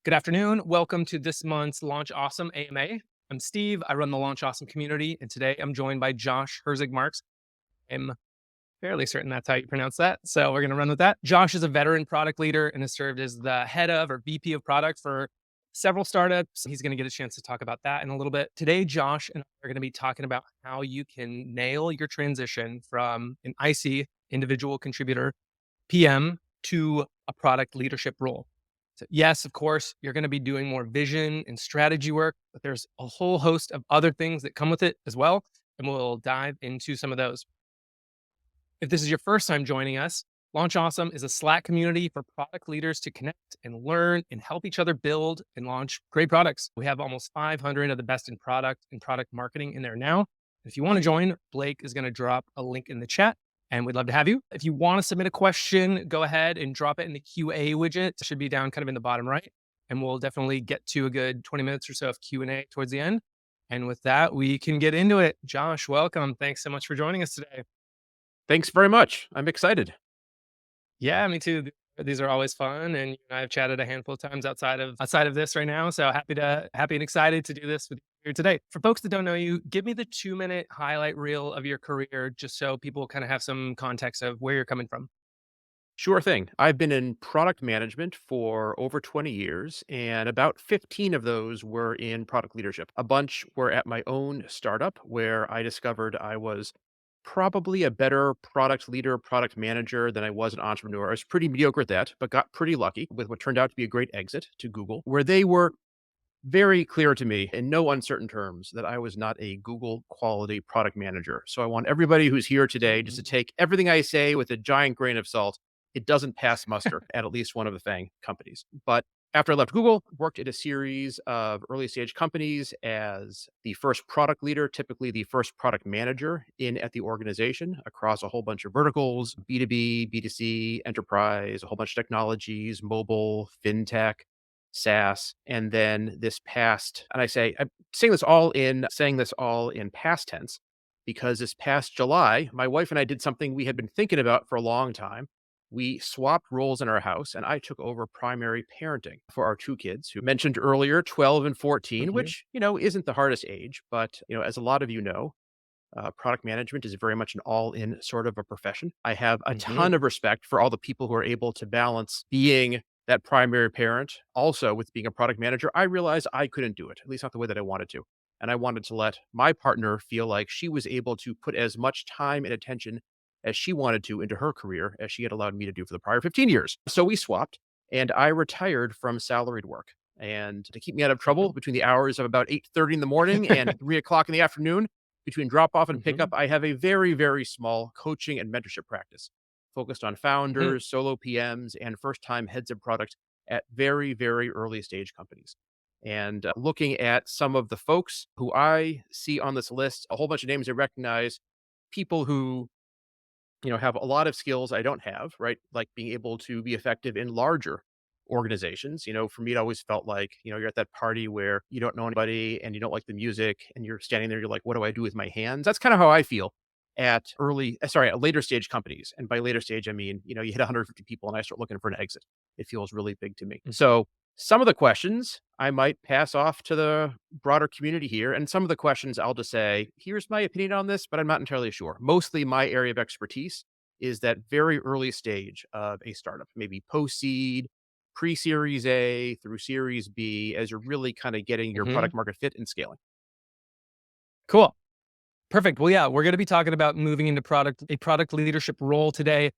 Good afternoon. Welcome to this month's Launch Awesome AMA. I'm Steve. I run the Launch Awesome community, and today I'm joined by Josh Herzig Marks. I'm fairly certain that's how you pronounce that. So we're going to run with that. Josh is a veteran product leader and has served as the head of or VP of product for several startups. He's going to get a chance to talk about that in a little bit. Today, Josh and I are going to be talking about how you can nail your transition from an IC, individual contributor, PM, to a product leadership role. So yes, of course, you're going to be doing more vision and strategy work, but there's a whole host of other things that come with it as well. And we'll dive into some of those. If this is your first time joining us, Launch Awesome is a Slack community for product leaders to connect and learn and help each other build and launch great products. We have almost 500 of the best in product and product marketing in there now. If you want to join, Blake is going to drop a link in the chat and we'd love to have you. If you want to submit a question, go ahead and drop it in the QA widget. It should be down kind of in the bottom right. And we'll definitely get to a good 20 minutes or so of Q&A towards the end. And with that, we can get into it. Josh, welcome. Thanks so much for joining us today. Thanks very much. I'm excited. Yeah, me too. These are always fun, and you and I have chatted a handful of times outside of this right now. So happy and excited to do this with you here today. For folks that don't know you, give me the 2-minute highlight reel of your career, just so people kind of have some context of where you're coming from. Sure thing. I've been in product management for over 20 years, and about 15 of those were in product leadership. A bunch were at my own startup, where I discovered I was probably a better product leader, product manager than I was an entrepreneur. I was pretty mediocre at that, but got pretty lucky with what turned out to be a great exit to Google, where they were very clear to me in no uncertain terms that I was not a Google quality product manager. So I want everybody who's here today just to Mhm. take everything I say with a giant grain of salt. It doesn't pass muster at least one of the FANG companies. But after I left Google, worked at a series of early stage companies as the first product leader, typically the first product manager in at the organization across a whole bunch of verticals, B2B, B2C, enterprise, a whole bunch of technologies, mobile, fintech, SaaS, and then this past, and I'm saying this all in past tense because this past July, my wife and I did something we had been thinking about for a long time. We swapped roles in our house and I took over primary parenting for our two kids who mentioned earlier, 12 and 14, Mhm. which, isn't the hardest age, but, as a lot of product management is very much an all in sort of a profession. I have a Mhm. ton of respect for all the people who are able to balance being that primary parent also with being a product manager. I realized I couldn't do it, at least not the way that I wanted to. And I wanted to let my partner feel like she was able to put as much time and attention as she wanted to into her career as she had allowed me to do for the prior 15 years. So we swapped and I retired from salaried work. And to keep me out of trouble between the hours of about 8:30 in the morning and 3 o'clock in the afternoon, between drop off and pickup, Mhm. I have a very, very small coaching and mentorship practice focused on Mhm. founders, solo PMs, and first time heads of product at very, very early stage companies. And looking at some of the folks who I see on this list, a whole bunch of names I recognize, people who have a lot of skills I don't have, right? Like being able to be effective in larger organizations. For me, it always felt like, you're at that party where you don't know anybody and you don't like the music and you're standing there, you're like, what do I do with my hands? That's kind of how I feel at later stage companies. And by later stage, I mean, you hit 150 people and I start looking for an exit. It feels really big to me. Mhm. So some of the questions I might pass off to the broader community here. And some of the questions I'll just say, here's my opinion on this, but I'm not entirely sure. Mostly my area of expertise is that very early stage of a startup, maybe post seed, pre series A through series B, as you're really kind of getting your Mhm. product market fit and scaling. Cool. Perfect. Well, yeah, we're going to be talking about moving into a product leadership role today.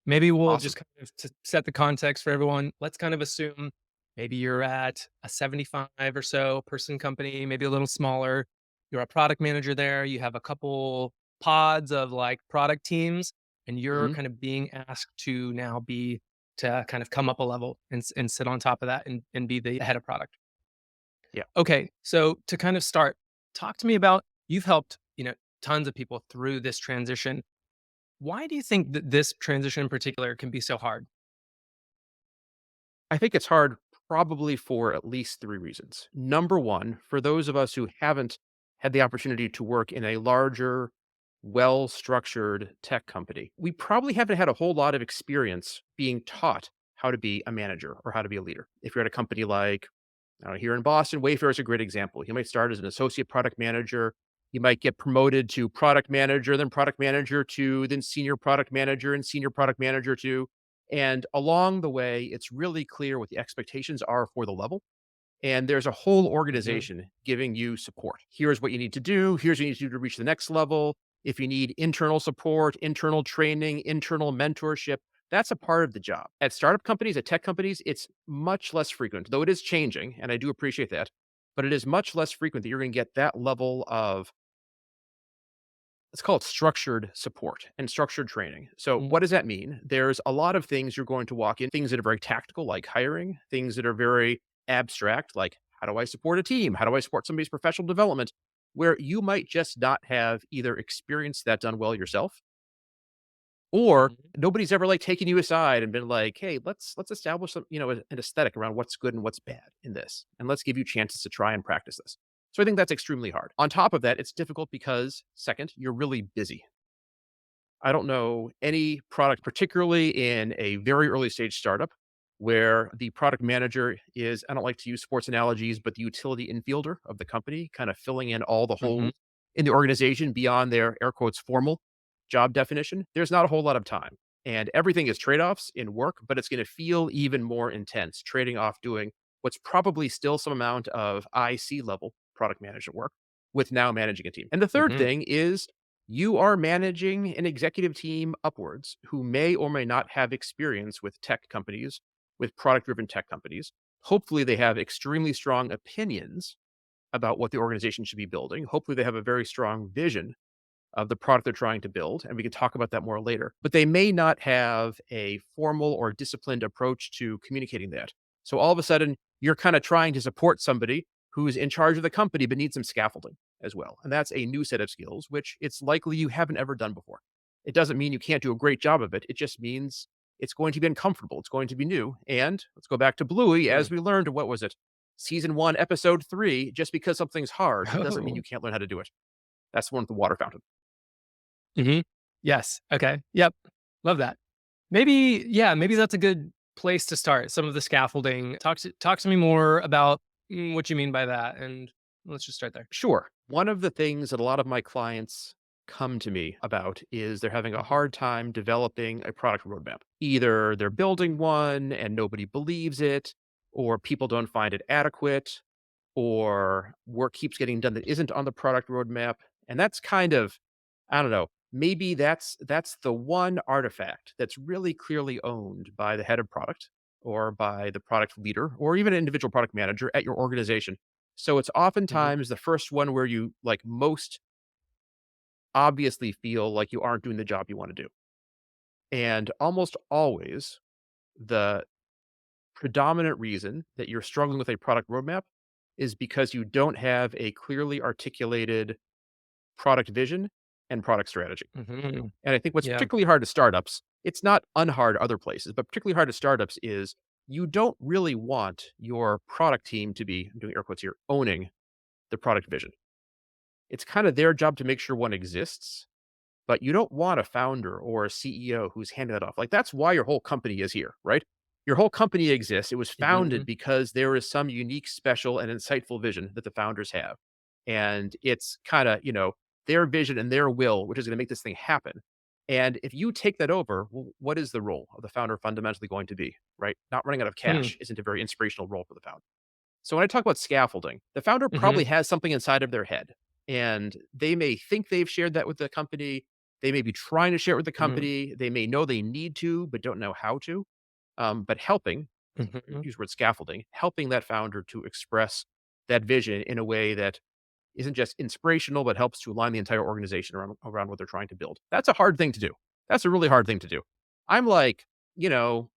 Maybe we'll Awesome. just kind of to set the context for everyone. Let's kind of assume maybe you're at a 75 or so person company, maybe a little smaller. You're a product manager there. You have a couple pods of like product teams, and you're Hmm. kind of being asked to now be to kind of come up a level and sit on top of that and be the head of product. Yeah. Okay, so to kind of start, talk to me about you've helped, tons of people through this transition. Why do you think that this transition in particular can be so hard? I think it's hard probably for at least three reasons. Number one, for those of us who haven't had the opportunity to work in a larger, well structured tech company, we probably haven't had a whole lot of experience being taught how to be a manager or how to be a leader. If you're at a company like Now, here in Boston, Wayfair is a great example. You might start as an associate product manager. You might get promoted to product manager to then senior product manager and senior product manager to. And along the way, it's really clear what the expectations are for the level. And there's a whole Hmm. organization giving you support. Here's what you need to do. Here's what you need to do to reach the next level. If you need internal support, internal training, internal mentorship, that's a part of the job. At startup companies, at tech companies, it's much less frequent, though it is changing. And I do appreciate that. But it is much less frequent that you're going to get that level of, let's call it structured support and structured training. So, what does that mean? There's a lot of things you're going to walk in, things that are very tactical, like hiring, things that are very abstract, like how do I support a team? How do I support somebody's professional development? Where you might just not have either experienced that done well yourself, or Hmm. nobody's ever like taken you aside and been like, hey, let's establish some, an aesthetic around what's good and what's bad in this. And let's give you chances to try and practice this. So I think that's extremely hard. On top of that, it's difficult because second, you're really busy. I don't know any product, particularly in a very early stage startup, where the product manager is, I don't like to use sports analogies, but the utility infielder of the company, kind of filling in all the Hmm. holes in the organization beyond their air quotes formal job definition. There's not a whole lot of time. And everything is trade offs in work, but it's going to feel even more intense, trading off doing what's probably still some amount of IC level product management work with now managing a team. And the third Hmm. thing is you are managing an executive team upwards who may or may not have experience with tech companies, with product driven tech companies. Hopefully, they have extremely strong opinions about what the organization should be building. Hopefully, they have a very strong vision of the product they're trying to build. And we can talk about that more later. But they may not have a formal or disciplined approach to communicating that. So all of a sudden, you're kind of trying to support somebody who's in charge of the company, but needs some scaffolding as well. And that's a new set of skills, which it's likely you haven't ever done before. It doesn't mean you can't do a great job of it. It just means it's going to be uncomfortable. It's going to be new. And let's go back to Bluey. As we learned, what was it? Season one, episode three, just because something's hard doesn't mean Oh. you can't learn how to do it. That's the one with the water fountain. Hmm. Yes. Okay. Yep. Love that. Maybe, yeah, maybe that's a good place to start. Some of the scaffolding. Talk to me more about what you mean by that, and let's just start there. Sure. One of the things that a lot of my clients come to me about is they're having a Hmm. hard time developing a product roadmap. Either they're building one and nobody believes it, or people don't find it adequate, or work keeps getting done that isn't on the product roadmap. And that's kind of, I don't know, maybe that's the one artifact that's really clearly owned by the head of product or by the product leader or even an individual product manager at your organization. So it's Hmm. oftentimes the first one where you like most obviously feel like you aren't doing the job you want to do. And almost always the predominant reason that you're struggling with a product roadmap is because you don't have a clearly articulated product vision and product strategy. Hmm. And I think what's Yeah. particularly hard to startups, it's not unhard other places, but particularly hard to startups is you don't really want your product team to be, I'm doing air quotes here, owning the product vision. It's kind of their job to make sure one exists, but you don't want a founder or a CEO who's handing that off. Like that's why your whole company is here, right? Your whole company exists. It was Hmm. founded because there is some unique, special, and insightful vision that the founders have. And it's kind of, their vision and their will, which is going to make this thing happen. And if you take that over, well, what is the role of the founder fundamentally going to be, right? Not running out of Hmm. cash isn't a very inspirational role for the founder. So when I talk about scaffolding, the founder Hmm. probably has something inside of their head and they may think they've shared that with the company. They may be trying to share it with the Hmm. company. They may know they need to, but don't know how to. But helping, Hmm. use the word scaffolding, helping that founder to express that vision in a way that isn't just inspirational, but helps to align the entire organization around what they're trying to build. That's a hard thing to do. That's a really hard thing to do. I'm like, you know,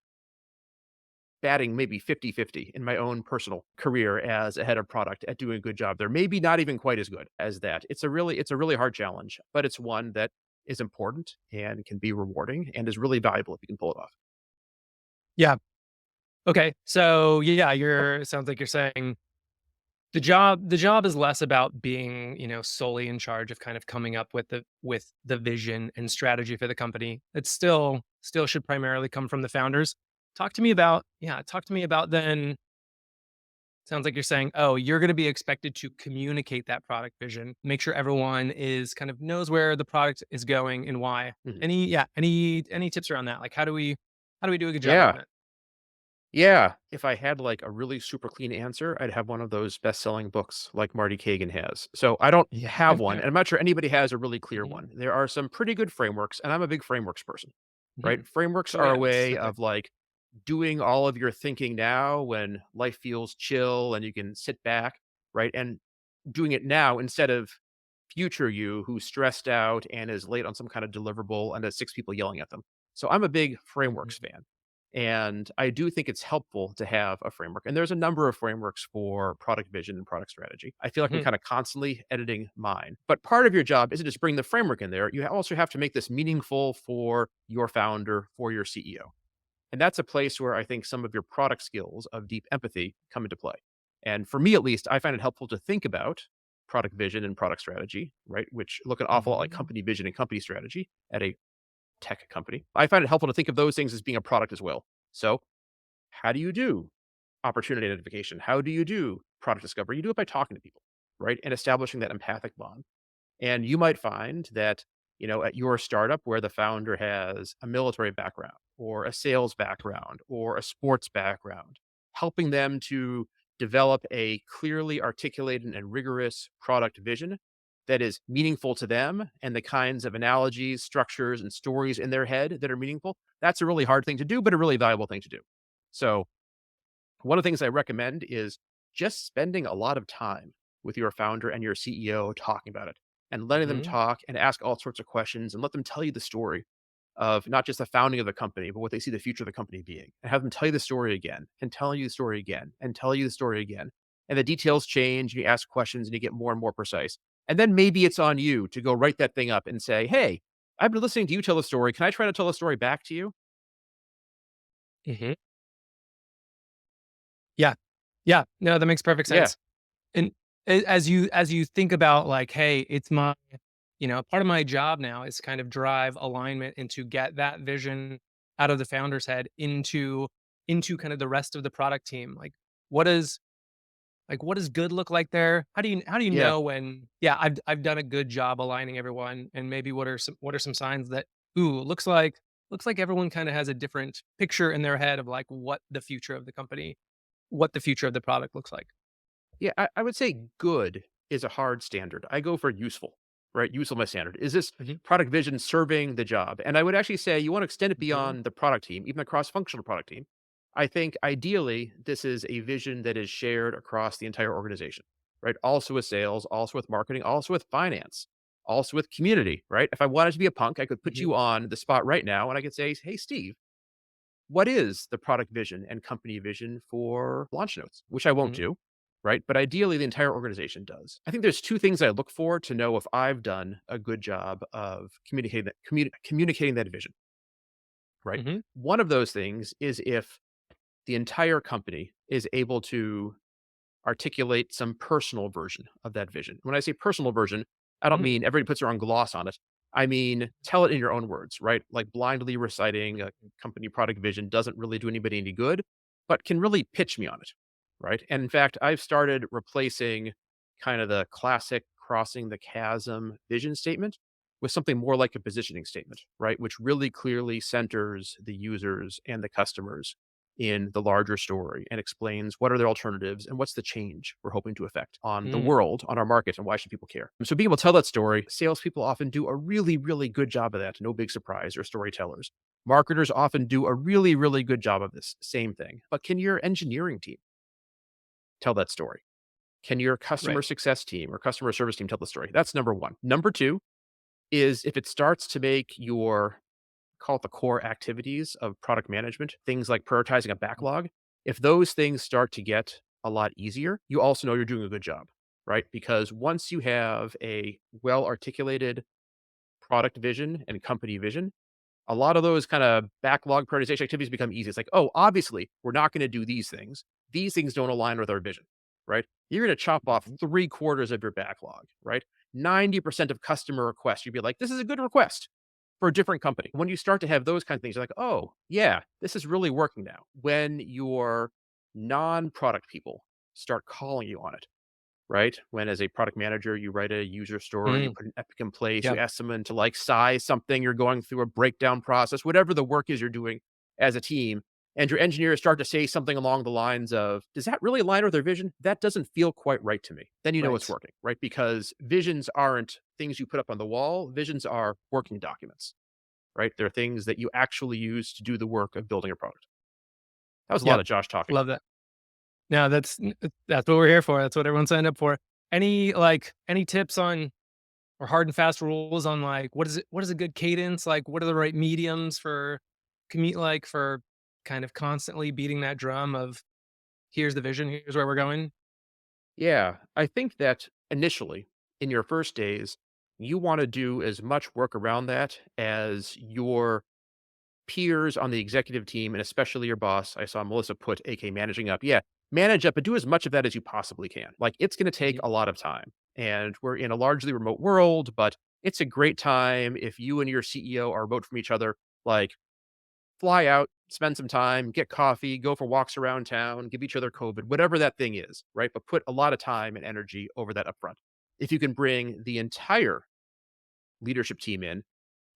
batting maybe 50-50 in my own personal career as a head of product at doing a good job there. Maybe not even quite as good as that. It's a really hard challenge, but it's one that is important and can be rewarding and is really valuable if you can pull it off. Yeah. Okay. So yeah, you're sounds like you're saying the job is less about being, solely in charge of kind of coming up with the vision and strategy for the company. It still should primarily come from the founders. Talk to me about then Sounds like you're saying, "Oh, you're gonna be expected to communicate that product vision, make sure everyone is kind of knows where the product is going and why." Mhm. Any tips around that? Like, how do we do a good job Yeah. doing it? Yeah. If I had like a really super clean answer, I'd have one of those best-selling books like Marty Kagan has. So I don't Yeah. have one, and I'm not sure anybody has a really clear Mhm, one. There are some pretty good frameworks, and I'm a big frameworks person, right? mhm. Frameworks Oh, are a yeah, way specific. of like doing all of your thinking now when life feels chill and you can sit back, right? And doing it now instead of future you who's stressed out and is late on some kind of deliverable and has 6 people yelling at them. So I'm a big frameworks Mhm, fan. And I do think it's helpful to have a framework. And there's a number of frameworks for product vision and product strategy. I feel like I'm mhm, kind of constantly editing mine. But part of your job isn't just bring the framework in there. You also have to make this meaningful for your founder, for your CEO. And that's a place where I think some of your product skills of deep empathy come into play. And for me, at least, I find it helpful to think about product vision and product strategy, right? Which look an awful lot like mhm, company vision and company strategy at a tech company. I find it helpful to think of those things as being a product as well. So, how do you do opportunity identification? How do you do product discovery? You do it by talking to people, right? And establishing that empathic bond. And you might find that, at your startup where the founder has a military background or a sales background or a sports background, helping them to develop a clearly articulated and rigorous product vision that is meaningful to them and the kinds of analogies, structures, and stories in their head that are meaningful. That's a really hard thing to do, but a really valuable thing to do. So, one of the things I recommend is just spending a lot of time with your founder and your CEO talking about it and letting them mhm. talk and ask all sorts of questions and let them tell you the story of not just the founding of the company, but what they see the future of the company being. And have them tell you the story again and tell you the story again and tell you the story again. And the details change and you ask questions and you get more and more precise. And then maybe it's on you to go write that thing up and say, hey, I've been listening to you tell the story. Can I try to tell the story back to you? Mhm. Yeah. Yeah. No, that makes perfect Yeah. sense. And as you think about like, hey, it's my, part of my job now is kind of drive alignment and to get that vision out of the founder's head into kind of the rest of the product team. What does what does good look like there? How do you Yeah. know when, yeah, I've done a good job aligning everyone, and maybe what are some signs that, ooh, looks like everyone kind of has a different picture in their head of like what the future of the company, what the future of the product looks like. Yeah, I would say good is a hard standard. I go for useful, right? Useful my standard. Is this Mhm, product vision serving the job? And I would actually say you want to extend it mhm, beyond the product team, even the cross-functional product team. I think ideally this is a vision that is shared across the entire organization, right? Also with sales, also with marketing, also with finance, also with community, right? If I wanted to be a punk, I could put mhm, you on the spot right now and I could say, hey, Steve, what is the product vision and company vision for launch notes, which I won't mhm, do, right? But ideally, the entire organization does. I think there's two things I look for to know if I've done a good job of communicating that vision, right? mhm, One of those things is if the entire company is able to articulate some personal version of that vision. When I say personal version, I don't mhm, mean everybody puts their own gloss on it. I mean, tell it in your own words, right? Like blindly reciting a company product vision doesn't really do anybody any good, but can really pitch me on it, right? And in fact, I've started replacing kind of the classic crossing the chasm vision statement with something more like a positioning statement, right? Which really clearly centers the users and the customers in the larger story and explains what are their alternatives and what's the change we're hoping to affect on the mm, world, on our market, and why should people care. So being able to tell that story, salespeople often do a really, really good job of that. No big surprise, or storytellers. Marketers often do a really, really good job of this same thing. But can your engineering team tell that story? Can your customer right. success team or customer service team tell the story? That's number one. Number two is if it starts to make your call it the core activities of product management, things like prioritizing a backlog. If those things start to get a lot easier, you also know you're doing a good job, right? Because once you have a well articulated product vision and company vision, a lot of those kind of backlog prioritization activities become easy. It's like, oh, obviously, we're not going to do these things. These things don't align with our vision, right? You're going to chop off Mhm, 3/4 of your backlog, right? 90% of customer requests, you'd be like, this is a good request for a different company. When you start to have those kind of things, you're like, oh, yeah, this is really working now. When your non product people start calling you on it, right? When as a product manager, you write a user story, you Mm, put an epic in place, you yep. ask someone to like size something, you're going through a breakdown process, whatever the work is you're doing as a team. And your engineers start to say something along the lines of, does that really align with their vision? That doesn't feel quite right to me. Then you know it's Right. working, right? Because visions aren't things you put up on the wall. Visions are working documents, right? They're things that you actually use to do the work of building a product. That was a lot Yep. of Josh talking. Love that. No, that's what we're here for. That's what everyone signed up for. Any tips on or hard and fast rules on like what is a good cadence? Like what are the right mediums for commute like for kind of constantly beating that drum of here's the vision, here's where we're going? Yeah, I think that initially in your first days, you want to do as much work around that as your peers on the executive team and especially your boss. I saw Melissa put AK managing up. Yeah, manage up, but do as much of that as you possibly can. Like it's going to take Mhm. a lot of time. And we're in a largely remote world, but it's a great time if you and your CEO are remote from each other. Like fly out, spend some time, get coffee, go for walks around town, give each other COVID, whatever that thing is, right? But put a lot of time and energy over that upfront. If you can bring the entire leadership team in,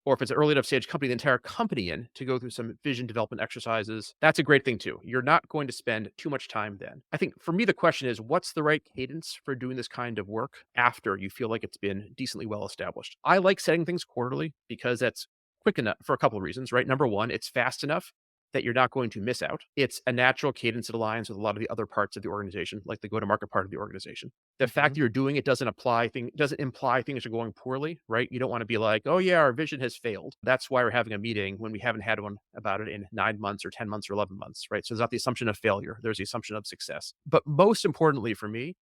or if it's an early enough stage company, the entire company in to go through some vision development exercises, that's a great thing too. You're not going to spend too much time then. I think for me, the question is what's the right cadence for doing this kind of work after you feel like it's been decently well established? I like setting things quarterly because that's quick enough for a couple of reasons, right? Number one, it's fast enough that you're not going to miss out. It's a natural cadence that aligns with a lot of the other parts of the organization, like the go-to-market part of the organization. The fact Mhm. that you're doing it doesn't imply things are going poorly, right? You don't want to be like, "Oh yeah, our vision has failed. That's why we're having a meeting when we haven't had one about it in 9 months or 10 months or 11 months," right? So there's not the assumption of failure, there's the assumption of success. But most importantly for me,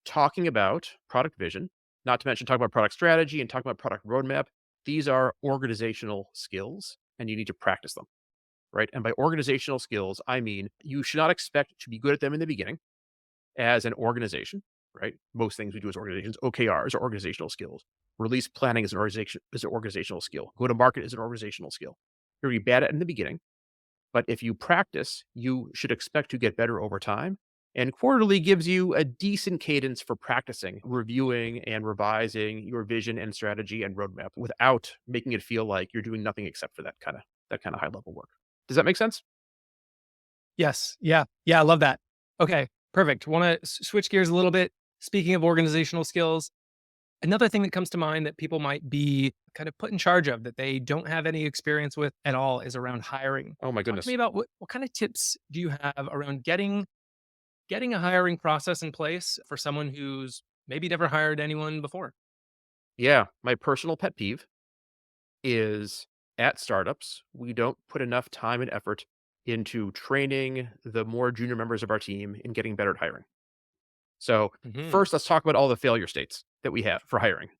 talking about product vision, not to mention talking about product strategy and talking about product roadmap, these are organizational skills and you need to practice them, right? And by organizational skills, I mean you should not expect to be good at them in the beginning as an organization, right? Most things we do as organizations, OKRs are organizational skills. Release planning is an organizational skill. Go to market is an organizational skill. You're gonna be bad at it in the beginning, but if you practice, you should expect to get better over time. And quarterly gives you a decent cadence for practicing, reviewing and revising your vision and strategy and roadmap without making it feel like you're doing nothing except for that kind of high level work. Does that make sense? Yes. Yeah. Yeah, I love that. Okay, perfect. Wanna switch gears a little bit. Speaking of organizational skills, another thing that comes to mind that people might be kind of put in charge of that they don't have any experience with at all is around hiring. Oh my Talk to me goodness. about what kind of tips do you have around getting a hiring process in place for someone who's maybe never hired anyone before? Yeah. My personal pet peeve is at startups, we don't put enough time and effort into training the more junior members of our team in getting better at hiring. So, Mhm. first, let's talk about all the failure states that we have for hiring,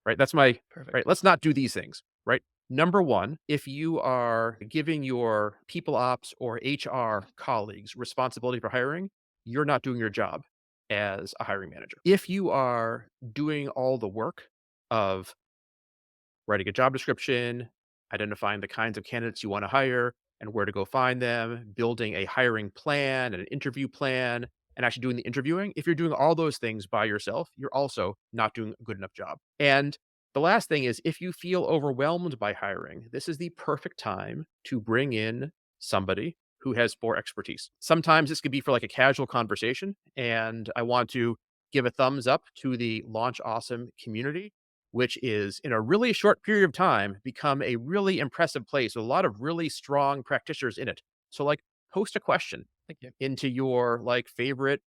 right? That's my right. Perfect. Let's not do these things, right? Number one, if you are giving your people ops or HR colleagues responsibility for hiring, you're not doing your job as a hiring manager. If you are doing all the work of writing a job description, identifying the kinds of candidates you want to hire and where to go find them, building a hiring plan and an interview plan, and actually doing the interviewing. If you're doing all those things by yourself, you're also not doing a good enough job. And the last thing is if you feel overwhelmed by hiring, this is the perfect time to bring in somebody who has more expertise. Sometimes this could be for like a casual conversation. And I want to give a thumbs up to the Launch Awesome community, which is in a really short period of time become a really impressive place with a lot of really strong practitioners in it. So like post a question Thank you. into your like favorite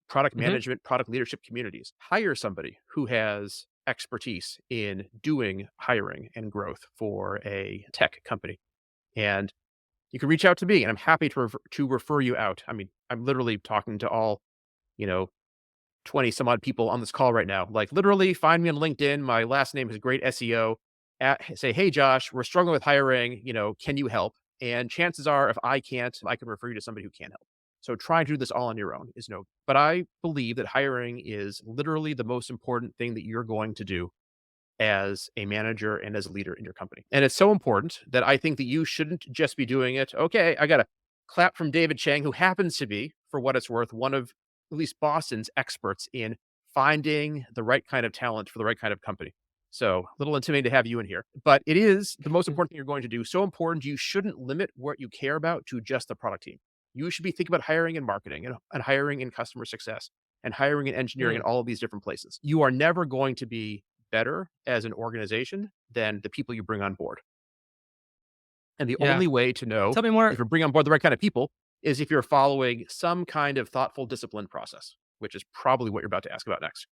product Mhm. management, product leadership communities. Hire somebody who has expertise in doing hiring and growth for a tech company. And you can reach out to me and I'm happy to refer you out. I mean, I'm literally talking to all, you know, 20 some odd people on this call right now. Like literally find me on LinkedIn. My last name has great SEO. Say, hey Josh, we're struggling with hiring. Can you help? And chances are, if I can't, I can refer you to somebody who can help. So trying to do this all on your own is no. But I believe that hiring is literally the most important thing that you're going to do as a manager and as a leader in your company. And it's so important that I think that you shouldn't just be doing it. Okay, I got to clap from David Chang, who happens to be, for what it's worth, one of at least Boston's experts in finding the right kind of talent for the right kind of company. So a little intimidating to have you in here, but it is the most important thing you're going to do. So important, you shouldn't limit what you care about to just the product team. You should be thinking about hiring in marketing and hiring in customer success and hiring in engineering and Mm. all of these different places. You are never going to be better as an organization than the people you bring on board. And the Yeah. only way to know Tell me more. if you're bringing on board the right kind of people is if you're following some kind of thoughtful, disciplined process, which is probably what you're about to ask about next.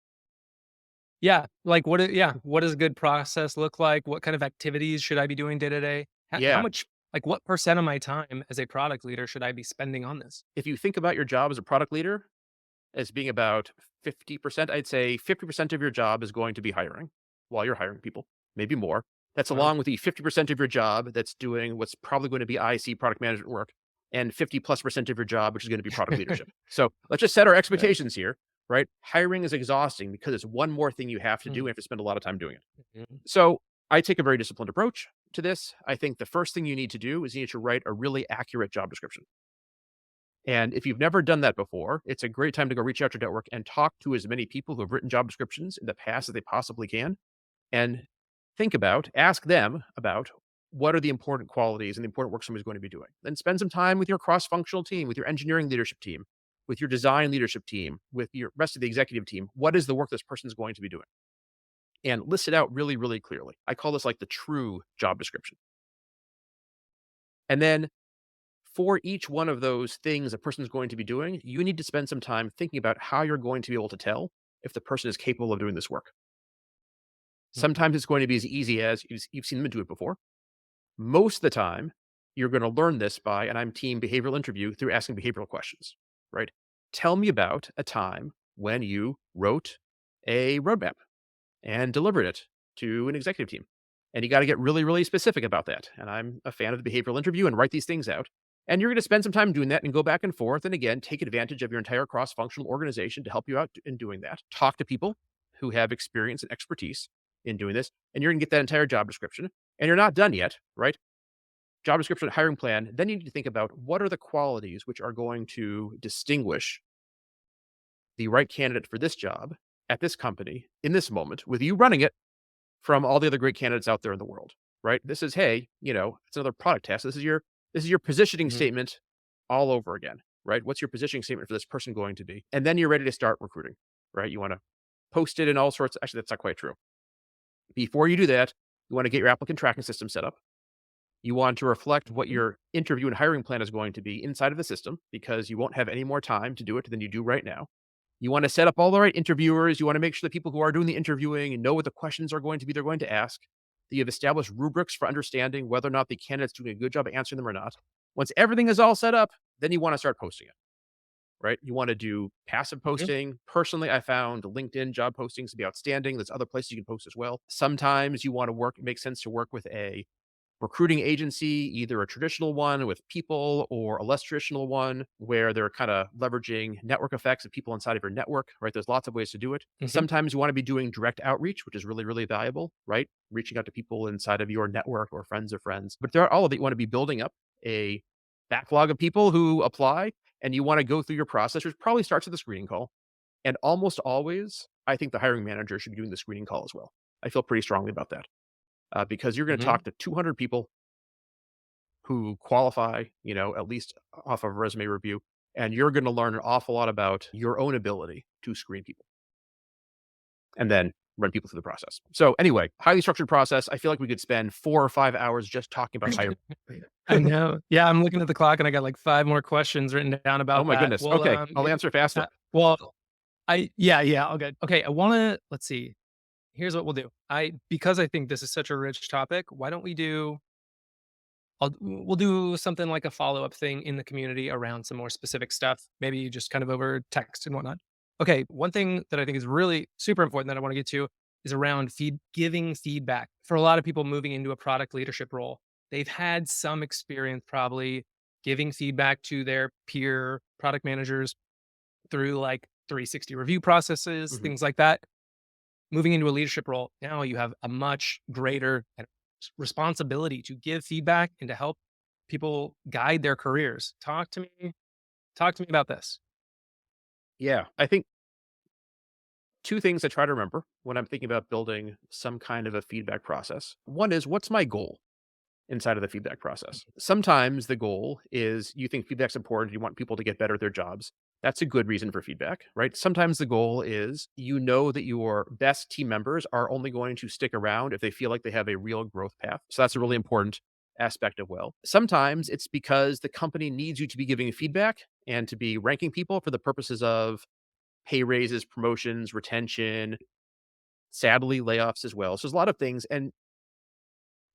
Yeah. Like yeah. What does a good process look like? What kind of activities should I be doing day to day? How Yeah. much, like what percent of my time as a product leader should I be spending on this? If you think about your job as a product leader as being about 50%, I'd say 50% of your job is going to be hiring while you're hiring people, maybe more. That's Wow. along with the 50% of your job that's doing what's probably going to be IC product management work and 50 plus percent of your job, which is going to be product leadership. So let's just set our Right. expectations here, right? Hiring is exhausting because it's one more thing you have to do Mm. and you have to spend a lot of time doing it. Mhm. So I take a very disciplined approach to this. I think the first thing you need to do is you need to write a really accurate job description. And if you've never done that before, it's a great time to go reach out to your network and talk to as many people who have written job descriptions in the past as they possibly can. And ask them about what are the important qualities and the important work somebody's going to be doing. Then spend some time with your cross functional team, with your engineering leadership team, with your design leadership team, with your rest of the executive team. What is the work this person is going to be doing? And list it out really, really clearly. I call this like the true job description. And then for each one of those things a person is going to be doing, you need to spend some time thinking about how you're going to be able to tell if the person is capable of doing this work. Mhm. Sometimes it's going to be as easy as you've seen them do it before. Most of the time, you're going to learn this by, and I'm team behavioral interview, through asking behavioral questions, right? Tell me about a time when you wrote a roadmap and delivered it to an executive team. And you got to get really, really specific about that. And I'm a fan of the behavioral interview and write these things out. And you're going to spend some time doing that and go back and forth. And again, take advantage of your entire cross functional organization to help you out in doing that. Talk to people who have experience and expertise in doing this. And you're going to get that entire job description. And you're not done yet, right? Job description, hiring plan. Then you need to think about what are the qualities which are going to distinguish the right candidate for this job at this company in this moment with you running it from all the other great candidates out there in the world, right? This is, hey, it's another product test. This is your positioning Mhm. statement all over again, right? What's your positioning statement for this person going to be? And then you're ready to start recruiting, right? You want to post it in all sorts. Actually, that's not quite true. Before you do that, you want to get your applicant tracking system set up. You want to reflect what Mhm. your interview and hiring plan is going to be inside of the system because you won't have any more time to do it than you do right now. You want to set up all the right interviewers. You want to make sure the people who are doing the interviewing and know what the questions are going to be they're going to ask. That you have established rubrics for understanding whether or not the candidate's doing a good job of answering them or not. Once everything is all set up, then you want to start posting it, right? You want to do passive Mhm. posting. Personally, I found LinkedIn job postings to be outstanding. There's other places you can post as well. Sometimes you want to work, it makes sense to work with a recruiting agency, either a traditional one with people or a less traditional one where they're kind of leveraging network effects of people inside of your network, right? There's lots of ways to do it. Mhm. Sometimes you want to be doing direct outreach, which is really, really valuable, right? Reaching out to people inside of your network or friends of friends. But there are all of it. You want to be building up a backlog of people who apply and you want to go through your process, which probably starts with a screening call. And almost always, I think the hiring manager should be doing the screening call as well. I feel pretty strongly about that because you're going to Mhm. talk to 200 people who qualify, at least off of a resume review, and you're going to learn an awful lot about your own ability to screen people and then run people through the process. So anyway, highly structured process. I feel like we could spend 4 or 5 hours just talking about hiring. I know. Yeah, I'm looking at the clock and I got like 5 more questions written down Oh about my that. goodness. Well, Okay, I'll maybe answer fast. well, yeah, all good. Okay, I wanna let's see. Here's what we'll do. Because I think this is such a rich topic, why don't we'll do something like a follow-up thing in the community around some more specific stuff, maybe just kind of over text and whatnot. Okay, one thing that I think is really super important that I wanna get to is around giving feedback. For a lot of people moving into a product leadership role, they've had some experience probably giving feedback to their peer product managers through like 360 review processes, Mhm. things like that. Moving into a leadership role, now you have a much greater responsibility to give feedback and to help people guide their careers. Talk to me about this. Yeah. I think two things I try to remember when I'm thinking about building some kind of a feedback process. One is, what's my goal inside of the feedback process? Sometimes the goal is you think feedback's important, you want people to get better at their jobs. That's a good reason for feedback, right? Sometimes the goal is you know that your best team members are only going to stick around if they feel like they have a real growth path. So that's a really Mhm. important aspect of well. Sometimes it's because the company needs you to be giving feedback and to be ranking people for the purposes of pay raises, promotions, retention, sadly, layoffs as well. So there's a lot of things. And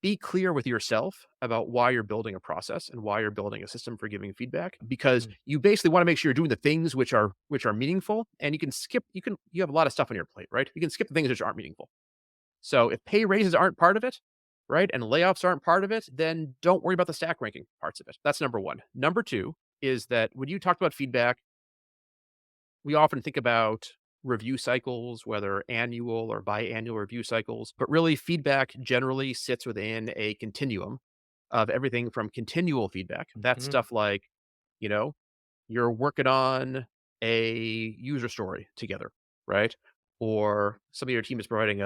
be clear with yourself about why you're building a process and why you're building a system for giving feedback, because Mhm. you basically want to make sure you're doing the things which are meaningful, and you have a lot of stuff on your plate, right? You can skip the things which aren't meaningful. So if pay raises aren't part of it, right, and layoffs aren't part of it, then don't worry about the stack ranking parts of it. That's number one. Number two is that when you talk about feedback, we often think about review cycles, whether annual or biannual review cycles, but really feedback generally sits within a continuum of everything from continual feedback. That's Mhm. stuff like, you know, you're working on a user story together, right? Or some of your team is providing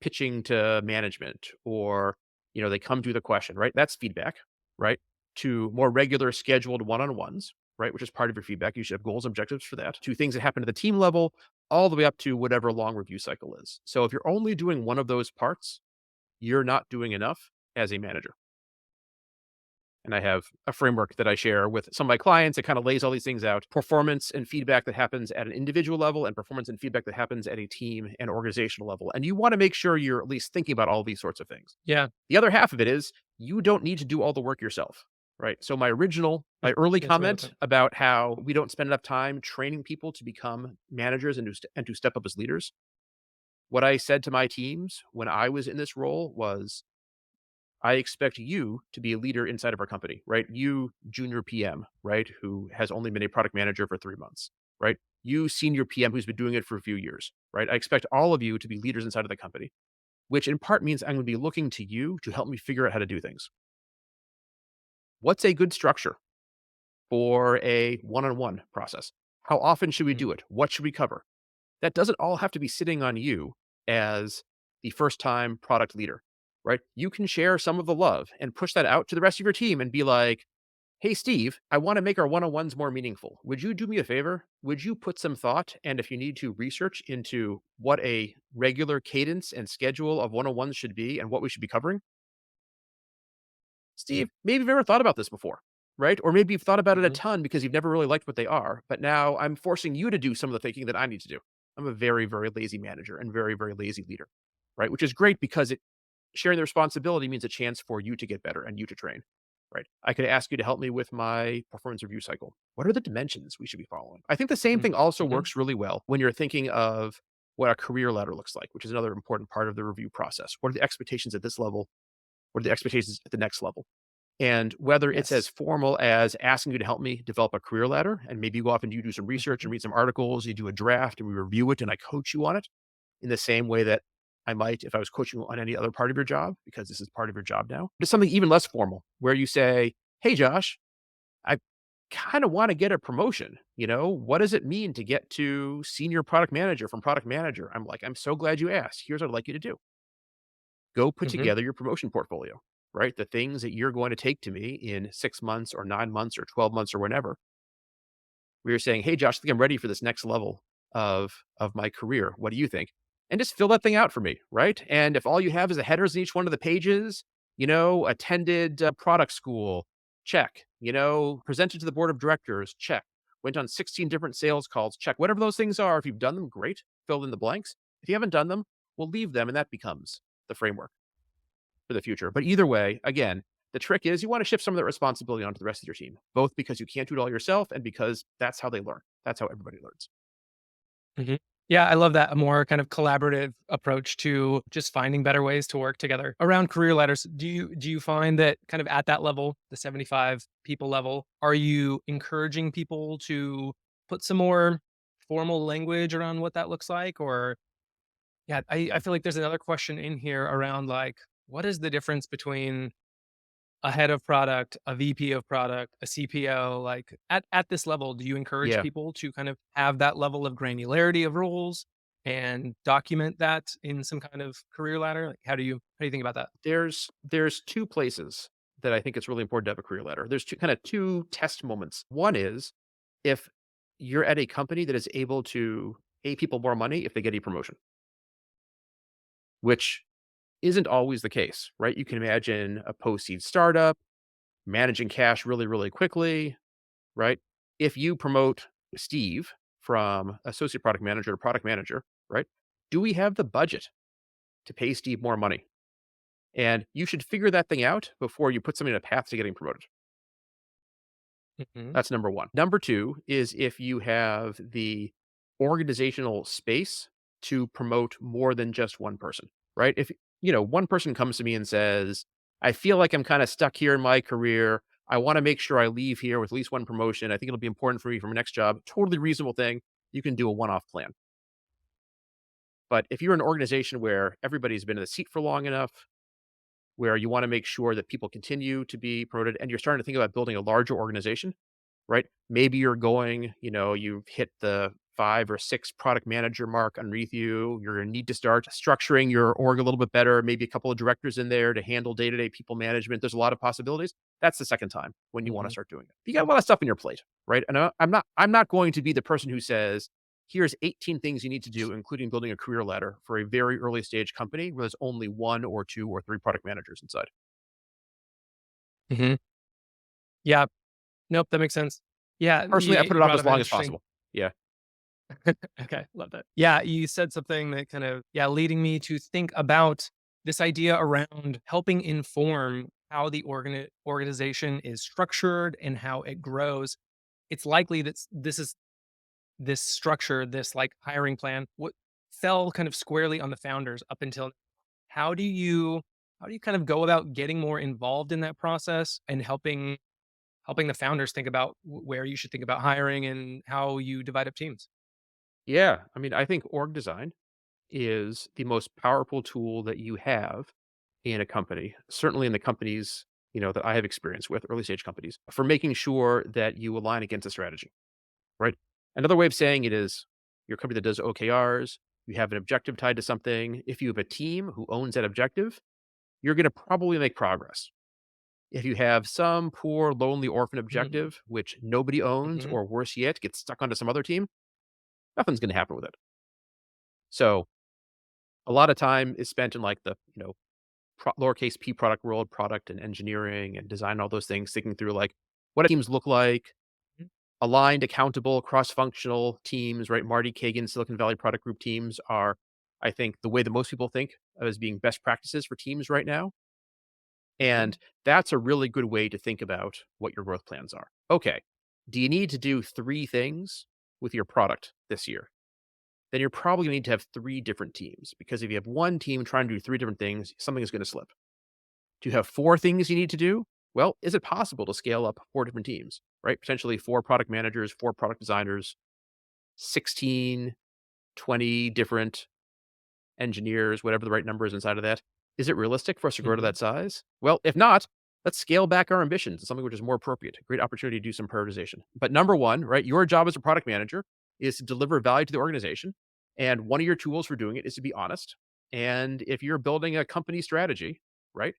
pitching to management, or they come to the question, right? That's feedback, right? To more regular scheduled one-on-ones, right, which is part of your feedback. You should have goals, objectives for that. To things that happen at the team level, all the way up to whatever long review cycle is. So if you're only doing one of those parts, you're not doing enough as a manager. And I have a framework that I share with some of my clients. It kind of lays all these things out: performance and feedback that happens at an individual level, and performance and feedback that happens at a team and organizational level. And you want to make sure you're at least thinking about all these sorts of things. Yeah. The other half of it is you don't need to do all the work yourself, right? So my Mm. early Yeah, that's a really good comment point. about how we don't spend enough time training people to become managers and to step up as leaders. What I said to my teams when I was in this role was, I expect you to be a leader inside of our company, right? You, junior PM, right? Who has only been a product manager for 3 months, right? You, senior PM, who's been doing it for a few years, right? I expect all of you to be leaders inside of the company, which in part means I'm going to be looking to you to help me figure out how to do things. What's a good structure for a one on one process? How often should we Mhm. do it? What should we cover? That doesn't all have to be sitting on you as the first time product leader, right? You can share some of the love and push that out to the rest of your team and be like, hey, Steve, I want to make our one on ones more meaningful. Would you do me a favor? Would you put some thought, and if you need to, research into what a regular cadence and schedule of one on ones should be and what we should be covering? Steve, maybe you've never thought about this before, right? Or maybe you've thought about it a Mhm. ton because you've never really liked what they are, but now I'm forcing you to do some of the thinking that I need to do. I'm a very, very lazy manager and very, very lazy leader, right? Which is great because sharing the responsibility means a chance for you to get better and you to train, right? I could ask you to help me with my performance review cycle. What are the dimensions we should be following? I think the same Mm. thing also Mhm. works really well when you're thinking of what a career ladder looks like, which is another important part of the review process. What are the expectations at this level? What are the expectations at the next level? And whether it's as Yes. formal as asking you to help me develop a career ladder, and maybe you go off and you do some research Mhm. and read some articles, you do a draft and we review it and I coach you on it in the same way that I might if I was coaching you on any other part of your job, because this is part of your job now. But something even less formal where you say, hey, Josh, I kind of want to get a promotion. What does it mean to get to senior product manager from product manager? I'm like, I'm so glad you asked. Here's what I'd like you to do: go put Mhm. together your promotion portfolio, right? The things that you're going to take to me in 6 months or 9 months or 12 months or whenever. We were saying, hey, Josh, I think I'm ready for this next level of my career. What do you think? And just fill that thing out for me, right? And if all you have is the headers in each one of the pages, attended product school, check. Presented to the board of directors, check. Went on 16 different sales calls, check. Whatever those things are, if you've done them, great. Fill in the blanks. If you haven't done them, we'll leave them, and that becomes the framework for the future. But either way, again, the trick is you want to shift some of that responsibility onto the rest of your team, both because you can't do it all yourself and because that's how they learn. That's how everybody learns. Mhm. Yeah, I love that, a more kind of collaborative approach to just finding better ways to work together. Around career ladders, do you find that kind of at that level, the 75 people level, are you encouraging people to put some more formal language around what that looks like? Or yeah, I feel like there's another question in here around like, what is the difference between a head of product, a VP of product, a CPO, like at this level, do you encourage Yeah. people to kind of have that level of granularity of roles and document that in some kind of career ladder? Like how do you think about that? There's 2 places that I think it's really important to have a career ladder. There's 2 kinda 2 test moments. One is if you're at a company that is able to pay people more money if they get a promotion, which isn't always the case, right? You can imagine a post-seed startup managing cash really, really quickly, right? If you promote Steve from associate product manager to product manager, right? Do we have the budget to pay Steve more money? And you should figure that thing out before you put somebody in a path to getting promoted. Mhm, That's number 1. Number 2 is if you have the organizational space to promote more than just one person, right? If, one person comes to me and says, I feel like I'm kind of stuck here in my career. I want to make sure I leave here with at least one promotion. I think it'll be important for me for my next job. Totally reasonable thing. You can do a one-off plan. But if you're an organization where everybody's been in the seat for long enough, where you want to make sure that people continue to be promoted and you're starting to think about building a larger organization, right? Maybe you're going, you've hit the 5 or 6 product manager mark underneath you. You're going to need to start structuring your org a little bit better. Maybe a couple of directors in there to handle day to day people management. There's a lot of possibilities. That's the second time when you want to mhm, start doing it. You got a lot of stuff on your plate, right? And I'm not going to be the person who says, here's 18 things you need to do, including building a career ladder for a very early stage company where there's only 1 or 2 or 3 product managers inside. mhm. Yeah, nope, that makes sense. Yeah, Personally, I put you it off brought as up an long as interesting. possible. Yeah. Okay, love that. Yeah, you said something that kind of, yeah, leading me to think about this idea around helping inform how the organization is structured and how it grows. It's likely that this is this structure, this like hiring plan, what fell kind of squarely on the founders up until now. How do you how do you kind of go about getting more involved in that process and helping the founders think about where you should think about hiring and how you divide up teams? Yeah. I mean, I think org design is the most powerful tool that you have in a company, certainly in the companies, that I have experience with, early stage companies, for making sure that you align against a strategy, right? Another way of saying it is your company that does OKRs, you have an objective tied to something. If you have a team who owns that objective, you're going to probably make progress. If you have some poor, lonely orphan Mhm, objective, which nobody owns, mhm, or worse yet, gets stuck onto some other team, nothing's going to happen with it. So a lot of time is spent in like the, lowercase p product world, product and engineering and design, all those things, thinking through like what teams look like, mhm, aligned, accountable, cross-functional teams, right? Marty Kagan, Silicon Valley product group teams are, I think, the way that most people think of as being best practices for teams right now. mhm, And that's a really good way to think about what your growth plans are. Okay. Do you need to do 3 things with your product this year? Then you're probably going to need to have 3 different teams because if you have one team trying to do 3 different things, something is going to slip. Do you have 4 things you need to do? Well, is it possible to scale up 4 different teams, right? Potentially 4 product managers, 4 product designers, 16, 20 different engineers, whatever the right number is inside of that. Is it realistic for us to grow to mhm, that size? Well, if not, let's scale back our ambitions to something which is more appropriate. Great opportunity to do some prioritization. But number one, right, your job as a product manager is to deliver value to the organization. And one of your tools for doing it is to be honest. And if you're building a company strategy, right,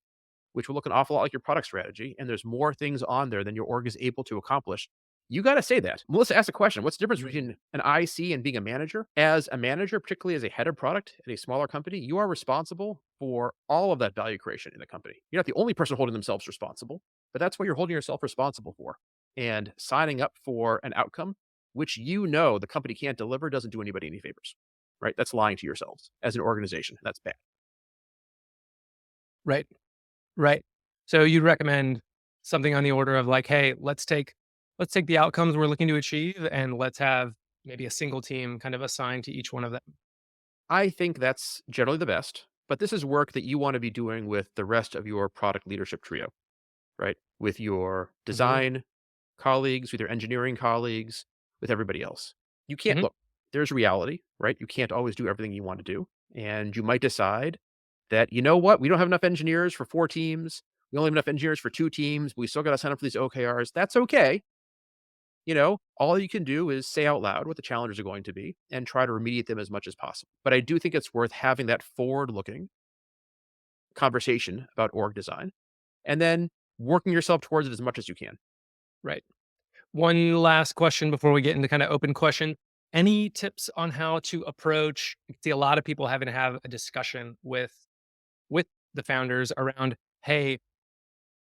which will look an awful lot like your product strategy, and there's more things on there than your org is able to accomplish, you got to say that. Melissa asked a question. What's the difference mhm, between an IC and being a manager? As a manager, particularly as a head of product at a smaller company, you are responsible for all of that value creation in the company. You're not the only person holding themselves responsible, but that's what you're holding yourself responsible for. And signing up for an outcome which the company can't deliver doesn't do anybody any favors, right? That's lying to yourselves as an organization. That's bad. right. Right. So you'd recommend something on the order of like, "Hey, let's take the outcomes we're looking to achieve and let's have maybe a single team kind of assigned to each one of them." I think that's generally the best, but this is work that you want to be doing with the rest of your product leadership trio, right? With your Mhm, design colleagues, with your engineering colleagues, with everybody else. You can't mhm, look, there's reality, right? You can't always do everything you want to do. And you might decide that, you know what, we don't have enough engineers for 4 teams. We only have enough engineers for 2 teams. We still got to sign up for these OKRs. That's okay. All you can do is say out loud what the challenges are going to be and try to remediate them as much as possible. But I do think it's worth having that forward-looking conversation about org design and then working yourself towards it as much as you can. Right. One last question before we get into kind of open question. Any tips on how to approach? I see a lot of people having to have a discussion with the founders around, hey,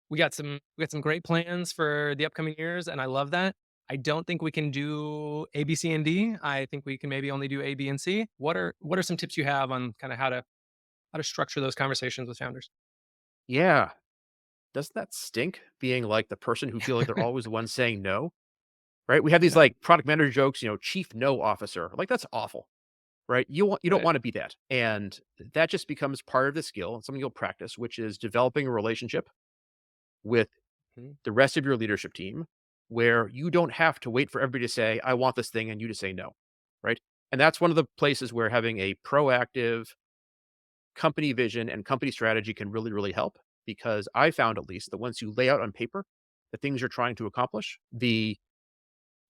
we got some great plans for the upcoming years, and I love that. I don't think we can do A, B, C, and D. I think we can maybe only do A, B, and C. What are some tips you have on kind of how to structure those conversations with founders? Yeah. Doesn't that stink being like the person who feel like they're always the one saying no? Right? We have these No. like product manager jokes, chief no officer. Like that's awful. Right? You don't Right. want to be that. And that just becomes part of the skill and something you'll practice, which is developing a relationship with Mhm. the rest of your leadership team where you don't have to wait for everybody to say, I want this thing, and you to say no. Right. And that's one of the places where having a proactive company vision and company strategy can really, really help because I found at least that once you lay out on paper the things you're trying to accomplish, the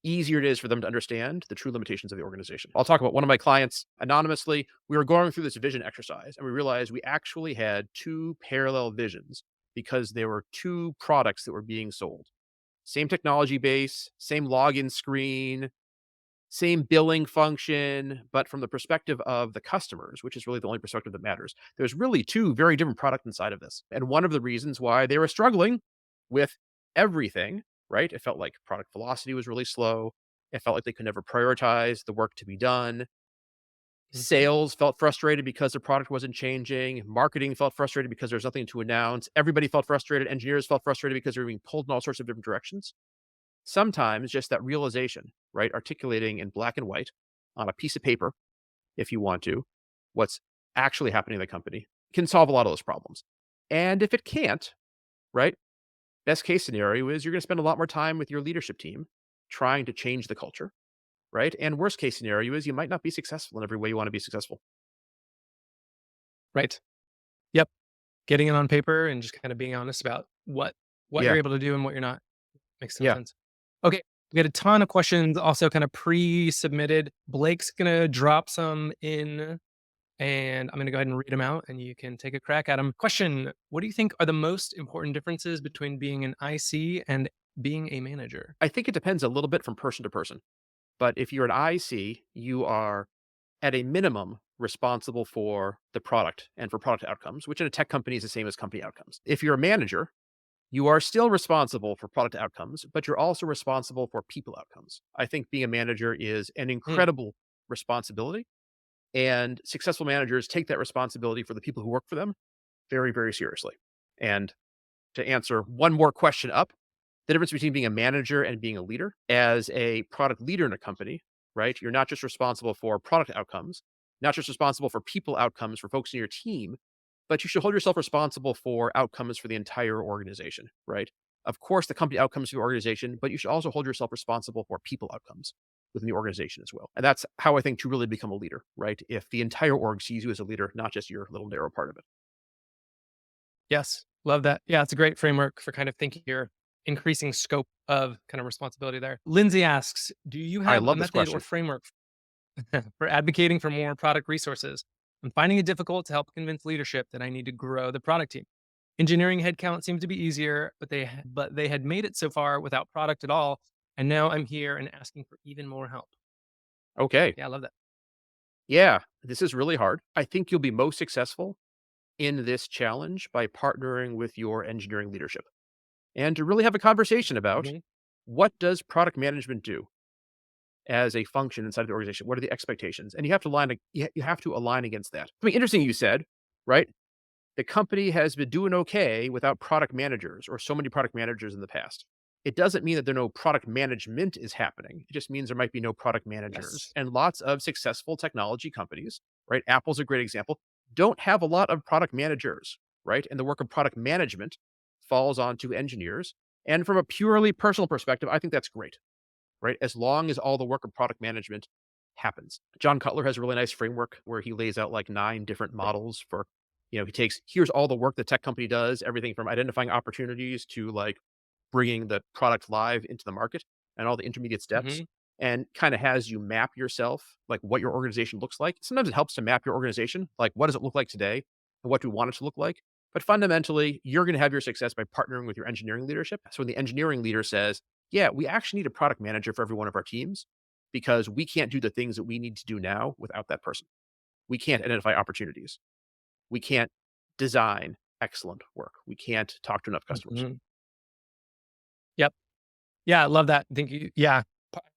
easier it is for them to understand the true limitations of the organization. I'll talk about one of my clients anonymously. We were going through this vision exercise and we realized we actually had two parallel visions because there were two products that were being sold. Same technology base, same login screen, same billing function, but from the perspective of the customers, which is really the only perspective that matters. There's really two very different products inside of this. And one of the reasons why they were struggling with everything, right? It felt like product velocity was really slow. It felt like they could never prioritize the work to be done. Mhm. Sales felt frustrated because the product wasn't changing. Marketing felt frustrated because there's nothing to announce. Everybody felt frustrated. Engineers felt frustrated because they were being pulled in all sorts of different directions. Sometimes just that realization, right? Articulating in black and white on a piece of paper, if you want to, what's actually happening in the company can solve a lot of those problems. And if it can't, right? Best case scenario is you're going to spend a lot more time with your leadership team trying to change the culture, right? And worst case scenario is you might not be successful in every way you want to be successful. Right. Yep. Getting it on paper and just kind of being honest about what you're Yeah. able to do and what you're not. Makes some Yeah. sense. Okay. We got a ton of questions also kind of pre-submitted. Blake's gonna drop some in and I'm gonna go ahead and read them out and you can take a crack at them. Question: what do you think are the most important differences between being an IC and being a manager? I think it depends a little bit from person to person. But if you're an IC, you are at a minimum responsible for the product and for product outcomes, which in a tech company is the same as company outcomes. If you're a manager, you are still responsible for product outcomes, but you're also responsible for people outcomes. I think being a manager is an Hmm. incredible responsibility, and successful managers take that responsibility for the people who work for them very, very seriously. And to answer one more question up, the difference between being a manager and being a leader. As a product leader in a company, right? You're not just responsible for product outcomes, not just responsible for people outcomes for folks in your team, but you should hold yourself responsible for outcomes for the entire organization, right? Of course, the company outcomes for the organization, but you should also hold yourself responsible for people outcomes within the organization as well. And that's how I think to really become a leader, right? If the entire org sees you as a leader, not just your little narrow part of it. Yes. Love that. Yeah, it's a great framework for kind of thinking your increasing scope of kind of responsibility there. Lindsay asks, do you I have a love this method or question. framework for advocating for more product resources? I'm finding it difficult to help convince leadership that I need to grow the product team. Engineering headcount seemed to be easier, but they had made it so far without product at all, and now I'm here and asking for even more help. Okay. Yeah, I love that. Yeah, this is really hard. I think you'll be most successful in this challenge by partnering with your engineering leadership and to really have a conversation about Mhm. what does product management do as a function inside of the organization? What are the expectations? And you have to align against that. I mean, interesting you said, right? The company has been doing okay without product managers or so many product managers in the past. It doesn't mean that there no product management is happening. It just means there might be no product managers. Yes. And lots of successful technology companies, right? Apple's a great example, don't have a lot of product managers, right? And the work of product management falls onto engineers. And from a purely personal perspective, I think that's great, right? As long as all the work of product management happens. John Cutler has a really nice framework where he lays out like 9 different models for He takes, here's all the work the tech company does, everything from identifying opportunities to like bringing the product live into the market and all the intermediate steps, Hmm. and kind of has you map yourself, like what your organization looks like. Sometimes it helps to map your organization, like what does it look like today and what do we want it to look like. But fundamentally, you're going to have your success by partnering with your engineering leadership. So when the engineering leader says, yeah, we actually need a product manager for every one of our teams because we can't do the things that we need to do now without that person. We can't identify opportunities. We can't design excellent work. We can't talk to enough customers. Hmm. Yep. Yeah, I love that. Yeah.